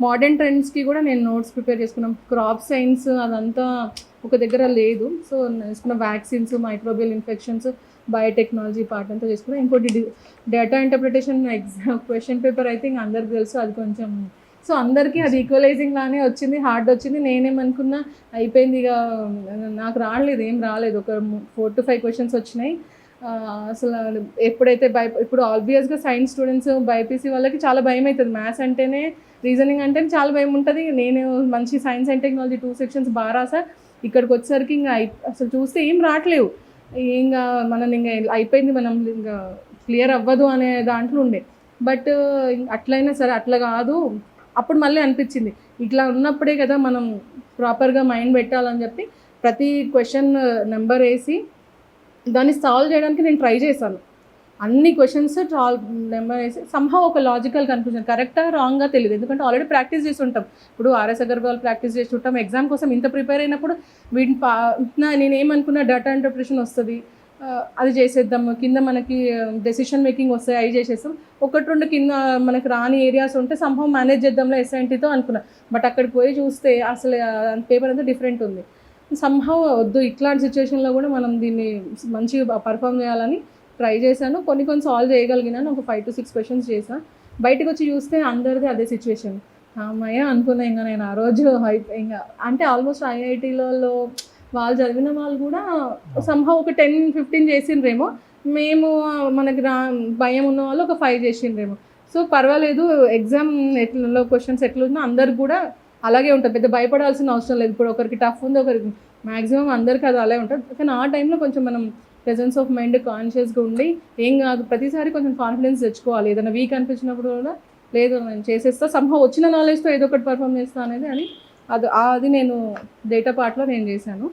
Modern ట్రెండ్స్కి కూడా నేను notes prepare చేసుకున్నాం. క్రాప్ సైన్స్ అదంతా ఒక దగ్గర లేదు. సో చేసుకున్న vaccines, microbial infections, biotechnology part అంతా చేసుకున్నాం. ఇంకోటి data interpretation exam question paper అయితే ఇంక అందరికి తెలుసు, అది కొంచెం సో అందరికీ అది ఈక్వలైజింగ్ లానే వచ్చింది, హార్డ్ వచ్చింది. నేనేమనుకున్నా అయిపోయింది ఇక, నాకు రాలేదు, ఏం రాలేదు. ఒక 4 to 5 క్వశ్చన్స్ వచ్చినాయి. అసలు ఎప్పుడైతే ఇప్పుడు ఆబ్వియస్గా సైన్స్ స్టూడెంట్స్ బైపీసీ వాళ్ళకి చాలా భయం అవుతుంది. మ్యాథ్స్ అంటేనే, రీజనింగ్ అంటే చాలా భయం ఉంటుంది. నేను మంచి సైన్స్ అండ్ టెక్నాలజీ 2 సెక్షన్స్ బాగా రాసా. ఇక్కడికి వచ్చేసరికి ఇంకా అసలు చూస్తే ఏం రావట్లేవు. ఇంకా మనం ఇంకా అయిపోయింది, మనం ఇంకా క్లియర్ అవ్వదు అనే దాంట్లో ఉండే. బట్ అట్లయినా సరే అట్లా కాదు, అప్పుడు మళ్ళీ అనిపించింది ఇట్లా ఉన్నప్పుడే కదా మనం ప్రాపర్గా మైండ్ పెట్టాలని చెప్పి ప్రతి క్వశ్చన్ నెంబర్ వేసి దాన్ని సాల్వ్ చేయడానికి నేను ట్రై చేశాను. అన్ని క్వశ్చన్స్ నెంబర్ వేసి సంహౌ ఒక లాజికల్ కన్క్లూజన్, కరెక్టా రాంగ్గా తెలియదు, ఎందుకంటే ఆల్రెడీ ప్రాక్టీస్ చేసి ఉంటాం. ఇప్పుడు ఆర్ఎస్ అగర్వాల్ ప్రాక్టీస్ చేసి ఉంటాం. ఎగ్జామ్ కోసం ఇంత ప్రిపేర్ అయినప్పుడు నేను ఏమనుకున్నా డేటా ఇంటర్ప్రిటేషన్ వస్తుంది, అది చేసేద్దాము. కింద మనకి డెసిషన్ మేకింగ్ వస్తాయి, అవి చేసేస్తాం. 1-2 కింద మనకు రాని ఏరియాస్ ఉంటే సంహౌ మేనేజ్ చేద్దాంలో ఎస్ఐఎన్టీతో అనుకున్నా. బట్ అక్కడికి పోయి చూస్తే అసలు పేపర్ అంతా డిఫరెంట్ ఉంది. సంహౌ వద్దు, ఇట్లాంటి సిచ్యువేషన్లో కూడా మనం దీన్ని మంచిగా పర్ఫామ్ చేయాలని ట్రై చేశాను. కొన్ని సాల్వ్ చేయగలిగినాను. ఒక 5 to 6 క్వశ్చన్స్ చేశాను. బయటకు వచ్చి చూస్తే అందరిది అదే సిచ్యువేషన్. అమ్మయ్య అనుకున్నా. ఇంకా నేను ఆ రోజు ఇంకా అంటే ఆల్మోస్ట్ ఐఐటీలలో వాళ్ళు చదివిన వాళ్ళు కూడా సంహౌ ఒక 10-15 చేసిండ్రేమో. మేము మనకి భయం ఉన్న వాళ్ళు ఒక 5 చేసిండ్రేమో. సో పర్వాలేదు, ఎగ్జామ్ ఎట్లలో క్వశ్చన్స్ ఎట్లున్నా అందరికి కూడా అలాగే ఉంటుంది, పెద్ద భయపడాల్సిన అవసరం లేదు. ఇప్పుడు ఒకరికి టఫ్ ఉంది, ఒకరికి మ్యాక్సిమం అందరికీ అది అలాగే ఉంటుంది. కానీ ఆ టైంలో కొంచెం మనం ప్రెజెన్స్ ఆఫ్ మైండ్ కాన్షియస్గా ఉండి ఏం కాదు, ప్రతిసారి కొంచెం కాన్ఫిడెన్స్ తెచ్చుకోవాలి. ఏదైనా వీక్ అనిపించినప్పుడు కూడా లేదు నేను చేసేస్తా, సంహౌ వచ్చిన నాలెడ్జ్తో ఏదో ఒకటి పర్ఫామ్ చేస్తా అనేది అది నేను డేటా పార్ట్లో నేను చేశాను.